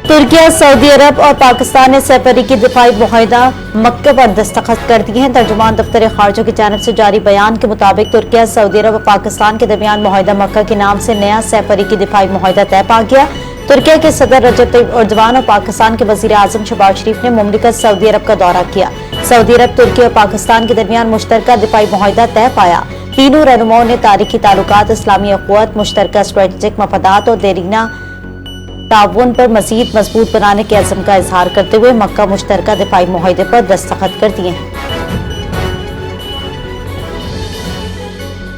तुर्की, Saudi अरब और पाकिस्तान ने सैफरी की दिफाई मुआहिदा मक्के पर दस्तखत कर दिए हैं। तर्जुमान दफ्तर खारजा की जानिब से जारी बयान के मुताबिक तुर्की, सऊदी अरब और पाकिस्तान के दरमियान मुआहिदा मक्का के नाम से नया सैफरी की दिफाई मुआहिदा तय पा गया। तुर्की के सदर रजब तैयब एर्दोगान और पाकिस्तान के वजीर आजम शहबाज शरीफ ने मुमलिकत सऊदी अरब का दौरा किया। सऊदी अरब, तुर्की और पाकिस्तान के दरमियान मुश्तरका दिफाई मुआहिदा तय पाया। तीनों रहनुमाओं ने तारीखी ताल्लुकात, इस्लामी अखुवत, मुश्तरका स्ट्रेटेजिक मफादात और देरीना ताउन पर मजीद मजबूत बनाने के अज़्म का इजहार करते हुए मक्का मुश्तरका दिफाई मुआहिदे पर दस्तखत कर दिए हैं।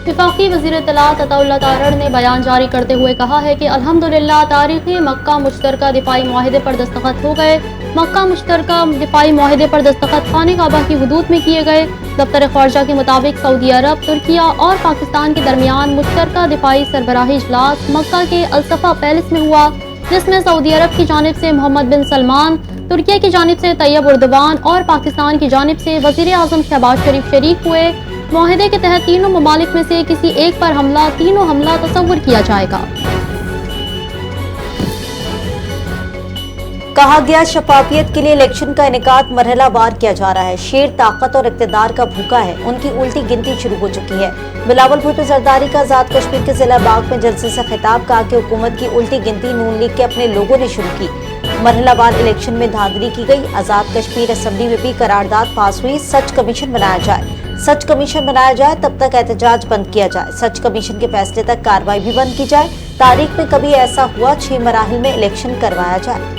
वफाकी वज़ीर इत्तलात अताउल्लाह तारड़ ने बयान जारी करते हुए कहा है कि अल्हम्दुलिल्लाह तारीखी मक्का मुश्तरका दिफाई मुआहिदे पर दस्तखत हो गए। मक्का मुश्तरका दिफाई मुआहिदे पर दस्तखत खाने काबा की हुदूद में किए गए। दफ्तर खारजा के मुताबिक सऊदी अरब, तुर्किया और पाकिस्तान के दरमियान मुश्तरका दिफाई सरबराही इजलास मक्का के अलसफा पैलेस में हुआ, जिसमें सऊदी अरब की जानिब से मोहम्मद बिन सलमान, तुर्की की जानिब से तैयब एर्दोगान और पाकिस्तान की जानिब से वजीर आजम शहबाज शरीफ शरीक हुए। मुआहिदे के तहत तीनों ममालिक में से किसी एक पर हमला, तीनों हमला तसव्वुर किया जाएगा। कहा गया, शफाफियत के लिए इलेक्शन का इनेकाद मरहलावार किया जा रहा है। शेर ताकत और इक़्तिदार का भूखा है, उनकी उल्टी गिनती शुरू हो चुकी है। बिलावल भुट्टो जरदारी का आजाद कश्मीर के जिला बाग में जलसे से खिताब, कहा कि हुकूमत की उल्टी गिनती नून लीग के अपने लोगों ने शुरू की। मरहलावार इलेक्शन में धांधली की गई। आजाद कश्मीर असम्बली में भी करारदाद पास हुई। सच कमीशन बनाया जाए, सच कमीशन बनाया जाए, तब तक एहतजाज बंद किया जाए। सच कमीशन के फैसले तक कार्रवाई भी बंद की जाए। तारीख में कभी ऐसा हुआ 6 मराहिल में इलेक्शन करवाया जाए।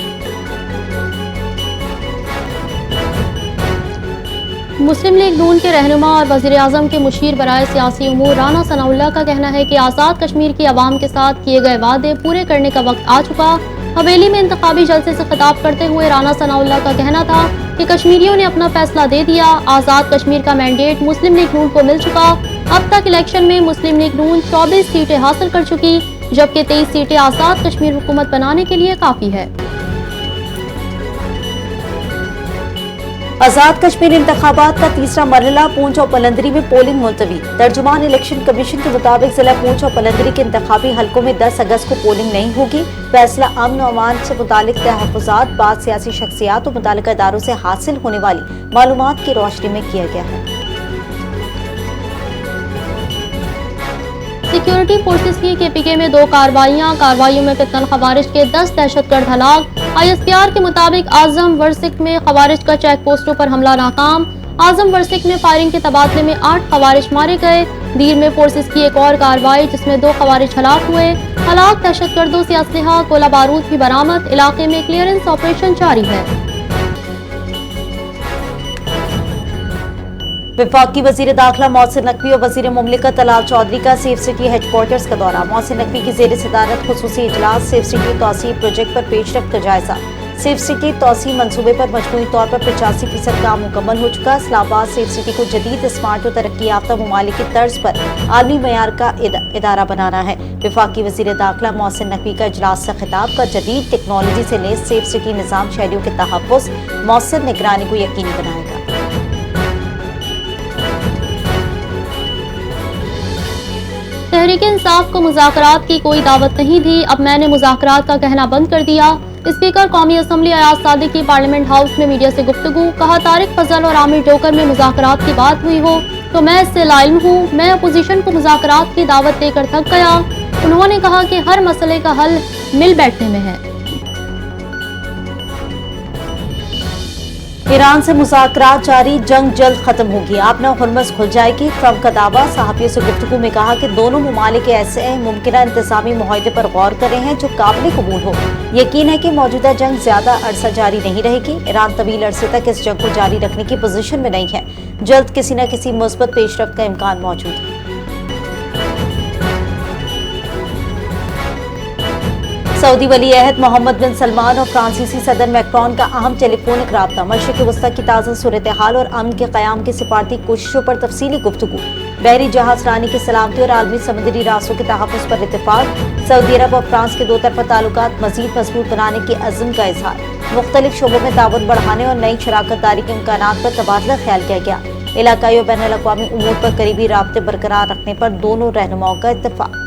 मुस्लिम लीग नून के रहनुमा और वज़ीर आज़म के मुशीर बराए सियासी उमूर राना सनाउल्लाह का कहना है कि आज़ाद कश्मीर की आवाम के साथ किए गए वादे पूरे करने का वक्त आ चुका। हवेली में इंतखाबी जलसे से खिताब करते हुए राना सनाउल्लाह का कहना था कि कश्मीरियों ने अपना फैसला दे दिया। आज़ाद कश्मीर का मैंडेट मुस्लिम लीग नून को मिल चुका। अब तक इलेक्शन में मुस्लिम लीग नून 24 सीटें हासिल कर चुकी, जबकि 23 सीटें आज़ाद कश्मीर हुकूमत बनाने के लिए काफ़ी है। आजाद कश्मीर इंतखाबात का तीसरा मरहला पूंछ और पलंदरी में पोलिंग मुलतवी। तर्जुमान इलेक्शन कमीशन के मुताबिक जिला पूंछ और पलंदरी के इंतखाबी हलकों में 10 अगस्त को पोलिंग नहीं होगी। फैसला अमन और अमान से मुतालिक तहफ़्फ़ुज़ात बाद सियासी शख्सियात और मुतालिका इदारों से हासिल होने वाली मालूमात की रोशनी में किया गया है। सिक्योरिटी फोर्सेस की KPK में 2 कार्रवाइयों में फितनल खवारिज के 10 दहशतगर्द हलाक। ISPR के मुताबिक आजम वर्सिक में खवारिज का चेक पोस्टों पर हमला नाकाम। आजम वर्सिक में फायरिंग के तबादले में 8 खवारिज मारे गए। दीर में फोर्सेस की एक और कार्रवाई जिसमें 2 खवारिज हलाक हुए। हलाक दहशतगर्दों से असलहा, गोला बारूद भी बरामद। इलाके में क्लियरेंस ऑपरेशन जारी है। वफाकी वजीर दाखिला मोहसिन नकवी और वजीर मुमलिकत तलाल चौधरी का सेफ सिटी हेडक्वार्टर्स का दौरा। मोहसिन नकवी की जेर सदारत खुसूसी इजलास। सेफ सिटी तौसीफ प्रोजेक्ट पर पेशरफ्त का जायजा। सेफ सिटी तौसीफ मंसूबे पर मजमूई तौर पर 85% काम मुकम्मल हो चुका। इस्लामाबाद सेफ सिटी को जदीद, स्मार्ट और तरक्की याफ्ता ममालिक की तर्ज पर आलमी मयार का इदारा बनाना है। वफाकी वजीर दाखिला मोहसिन नकवी का इजलास से खिताब का जदीद टेक्नोलॉजी से लैस सेफ सिटी निज़ाम शहरियों के तहफ़्फ़ुज़, मौसर निगरानी को यकीनी बनाएगा। तहरीक इंसाफ को मुज़ाकरात की कोई दावत नहीं थी, अब मैंने मुज़ाकरात का कहना बंद कर दिया। स्पीकर कौमी असम्बली अयाज सादिक की पार्लियामेंट हाउस में मीडिया से गुफ्तगू। कहा, तारिक फजल और आमिर जोकर में मुज़ाकरात की बात हुई हो तो मैं इससे लाइल्म हूँ। मैं अपोजिशन को मुज़ाकरात की दावत देकर थक गया। उन्होंने कहा कि हर मसले का हल मिल बैठने में है। ईरान से मुज़ाकरात जारी, जंग जल्द खत्म होगी, आपना हुर्मस खुल जाएगी। ट्रंप का दावा। सहाफ़ियों से गुफ्तगू में कहा कि दोनों ममालिक ऐसे मुमकिना इंतज़ामी मुआहदे पर गौर कर रहे हैं जो काबिल कबूल हो। यकीन है कि मौजूदा जंग ज्यादा अरसा जारी नहीं रहेगी। ईरान तवील अरसे तक इस जंग को जारी रखने की पोजीशन में नहीं है। जल्द किसी न किसी मुस्बत पेशरफ्त का इम्कान मौजूद है। सऊदी वली अहद मोहम्मद बिन सलमान और फ्रांसीसी सदर मैक्रोन का अहम टेलीफोनिक राब्ता। मशरिक़ वस्ता की ताज़ा सूरत हाल और अमन के क़याम की सिफारती कोशिशों पर तफसीली गुफ्तगू। बहरी जहाज रानी की सलामती और आलमी समुद्री रास्तों के तहफ़्फ़ुज़ पर इत्तेफाक। सऊदी अरब और फ्रांस के 2 तरफ़ा ताल्लुकात मज़ीद मजबूत बनाने के अज़्म का इज़हार। मुख्तलिफ शोबों में ताउन बढ़ाने और नई शराकत दारी के इम्कानात पर तबादला ख्याल किया गया। इलाकाई और बैनुल अक़वामी उमूर पर करीबी राब्ते बरकरार रखने पर दोनों रहनुमाओं का इत्तेफाक।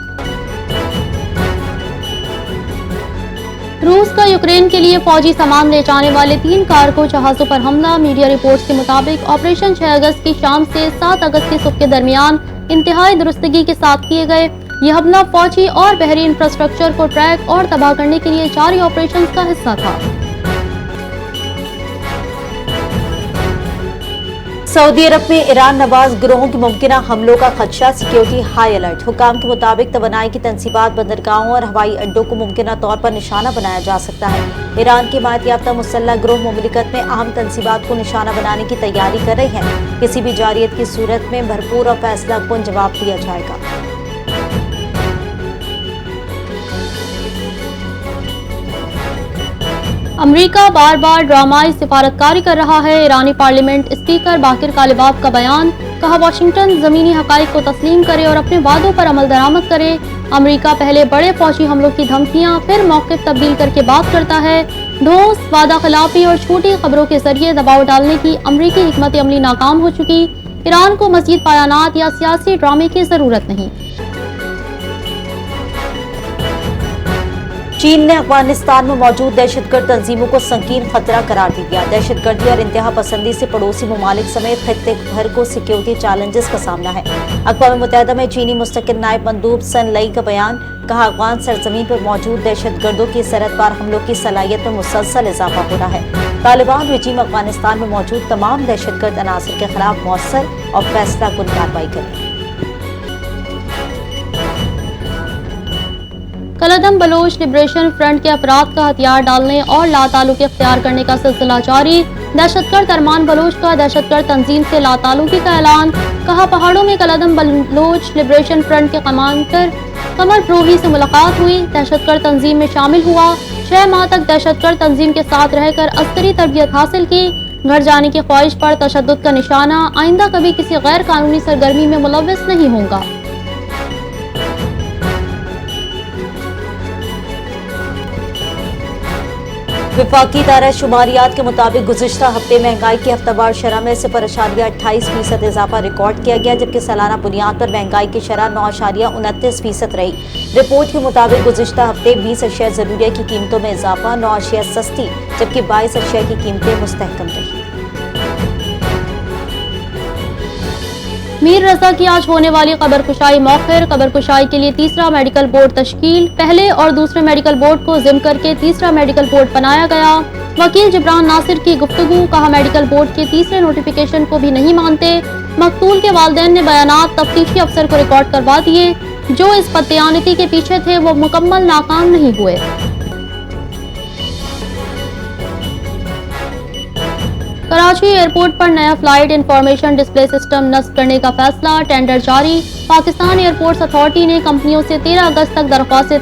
روس کا یوکرین کے لیے فوجی سامان لے جانے والے 3 کارگو جہازوں پر حملہ۔ میڈیا رپورٹس کے مطابق آپریشن 6 اگست کی شام سے 7 اگست کی صبح کے درمیان انتہائی درستگی کے ساتھ کیے گئے۔ یہ حملہ فوجی اور بحری انفراسٹرکچر کو ٹریک اور تباہ کرنے کے لیے جاری آپریشنز کا حصہ تھا۔ سعودی عرب میں ایران نواز گروہوں کی ممکنہ حملوں کا خدشہ، سیکیورٹی ہائی الرٹ۔ حکام کے مطابق توانائی کی تنصیبات، بندرگاہوں اور ہوائی اڈوں کو ممکنہ طور پر نشانہ بنایا جا سکتا ہے۔ ایران کی حمایت یافتہ مسلح گروہ مملکت میں اہم تنصیبات کو نشانہ بنانے کی تیاری کر رہے ہیں۔ کسی بھی جارحیت کی صورت میں بھرپور اور فیصلہ کن جواب دیا جائے گا۔ امریکہ بار بار ڈرامائی سفارتکاری کر رہا ہے۔ ایرانی پارلیمنٹ اسپیکر باقر کالباف کا بیان، کہا واشنگٹن زمینی حقائق کو تسلیم کرے اور اپنے وعدوں پر عمل درآمد کرے۔ امریکہ پہلے بڑے فوجی حملوں کی دھمکیاں، پھر موقف تبدیل کر کے بات کرتا ہے۔ ڈھونس، وعدہ خلافی اور جھوٹی خبروں کے ذریعے دباؤ ڈالنے کی امریکی حکمت عملی ناکام ہو چکی۔ ایران کو مزید بیانات یا سیاسی ڈرامے کی ضرورت نہیں۔ چین نے افغانستان میں موجود دہشت گرد تنظیموں کو سنگین خطرہ قرار دیا۔ دہشت گردی اور انتہا پسندی سے پڑوسی ممالک سمیت خطے بھر کو سیکیورٹی چیلنجز کا سامنا ہے۔ اقوام متحدہ میں چینی مستقل نائب مندوب سن لئی کا بیان، کہا افغان سرزمین پر موجود دہشت گردوں کی سرحد پار حملوں کی صلاحیت میں مسلسل اضافہ ہو رہا ہے۔ طالبان رجیم افغانستان میں موجود تمام دہشت گرد عناصر کے خلاف مؤثر اور فیصلہ کن کارروائی کرے۔ کالعدم بلوچ لبریشن فرنٹ کے افراد کا ہتھیار ڈالنے اور لا تعلقی اختیار کرنے کا سلسلہ جاری۔ دہشت گرد ارمان بلوچ کا دہشت گرد تنظیم سے لا تعلقی کا اعلان، کہا پہاڑوں میں کالعدم بلوچ لبریشن فرنٹ کے کمانڈر قمر پروہی سے ملاقات ہوئی، دہشت گرد تنظیم میں شامل ہوا، 6 ماہ تک دہشت گرد تنظیم کے ساتھ رہ کر عسکری تربیت حاصل کی، گھر جانے کی خواہش پر تشدد کا نشانہ، آئندہ کبھی کسی غیر قانونی سرگرمی میں ملوث نہیں ہوں گا۔ وفاقی ادارہ شماریات کے مطابق گزشتہ ہفتے مہنگائی کی ہفتہ وار شرح میں 0.28% اضافہ ریکارڈ کیا گیا، جبکہ سالانہ بنیاد پر مہنگائی کی شرح 9.29% رہی۔ رپورٹ کے مطابق گزشتہ ہفتے 20 اشیاء ضروریہ کی قیمتوں میں اضافہ، 9 اشیاء سستی جبکہ 22 اشیاء کی قیمتیں مستحکم رہی۔ میر رضا کی آج ہونے والی قبر کشائی مؤخر، قبر کشائی کے لیے تیسرا میڈیکل بورڈ تشکیل، پہلے اور دوسرے میڈیکل بورڈ کو ضم کر کے تیسرا میڈیکل بورڈ بنایا گیا۔ وکیل جبران ناصر کی گفتگو، کہا میڈیکل بورڈ کے تیسرے نوٹیفیکیشن کو بھی نہیں مانتے۔ مقتول کے والدین نے بیانات تفتیشی افسر کو ریکارڈ کروا دیے، جو اس بددیانتی کے پیچھے تھے وہ مکمل ناکام نہیں ہوئے۔ کراچی ایئرپورٹ پر نیا فلائٹ انفارمیشن ڈسپلے سسٹم نصب کرنے کا فیصلہ، ٹینڈر جاری۔ پاکستان ایئرپورٹس اتھارٹی نے کمپنیوں سے 13 اگست تک درخواستیں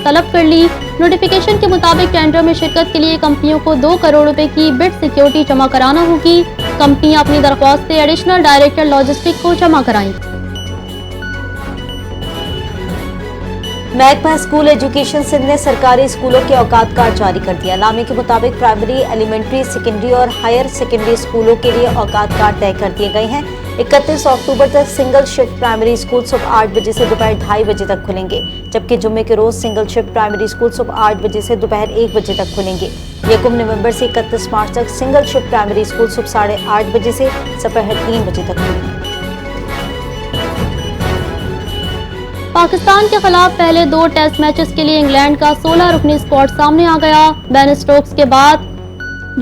طلب کر لی۔ نوٹیفیکیشن کے مطابق ٹینڈر میں شرکت کے لیے کمپنیوں کو 2 کروڑ روپے کی بڈ سیکیورٹی جمع کرانا ہوگی۔ کمپنیاں اپنی درخواستیں ایڈیشنل ڈائریکٹر لاجسٹک کو جمع کرائیں۔ محکمہ اسکول ایجوکیشن سندھ نے سرکاری اسکولوں کے اوقات کارڈ جاری کر دیا۔ نامے کے مطابق پرائمری، ایلیمنٹری، سیکنڈری اور ہائر سیکنڈری اسکولوں کے لیے اوقات کارڈ طے کر دیے گئے ہیں۔ 31 اکتوبر تک سنگل شفٹ پرائمری اسکول صبح 8 بجے سے دوپہر 2:30 بجے تک کھلیں گے، جبکہ جمعے کے روز سنگل شفٹ پرائمری اسکول صبح 8 بجے سے دوپہر 1 بجے تک کھلیں گے۔ 1 نومبر سے 31 مارچ تک سنگل شفٹ پرائمری اسکول صبح 8:30 بجے سے دوپہر 3 بجے تک کھلیں گے۔ پاکستان کے خلاف پہلے 2 ٹیسٹ میچز کے لیے انگلینڈ کا 16 رکنی اسکواڈ سامنے آ گیا۔ بین اسٹوکس کے بعد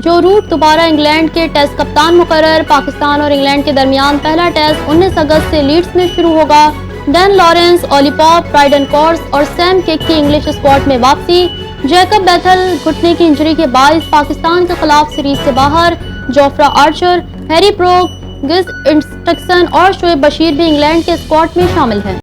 جو روٹ دوبارہ انگلینڈ کے ٹیسٹ کپتان مقرر۔ پاکستان اور انگلینڈ کے درمیان پہلا ٹیسٹ 19 اگست سے لیڈز میں شروع ہوگا۔ ڈین لارنس، اولی پاپ، برائڈن کورس اور سیم کک کی انگلش اسکواڈ میں واپسی۔ جیکب بیتھل گھٹنے کی انجری کے باعث پاکستان کے خلاف سیریز سے باہر۔ جوفرا آرچر، ہیری بروک، گز انسٹکسن اور شعیب بشیر بھی انگلینڈ کے اسکواڈ میں شامل ہیں۔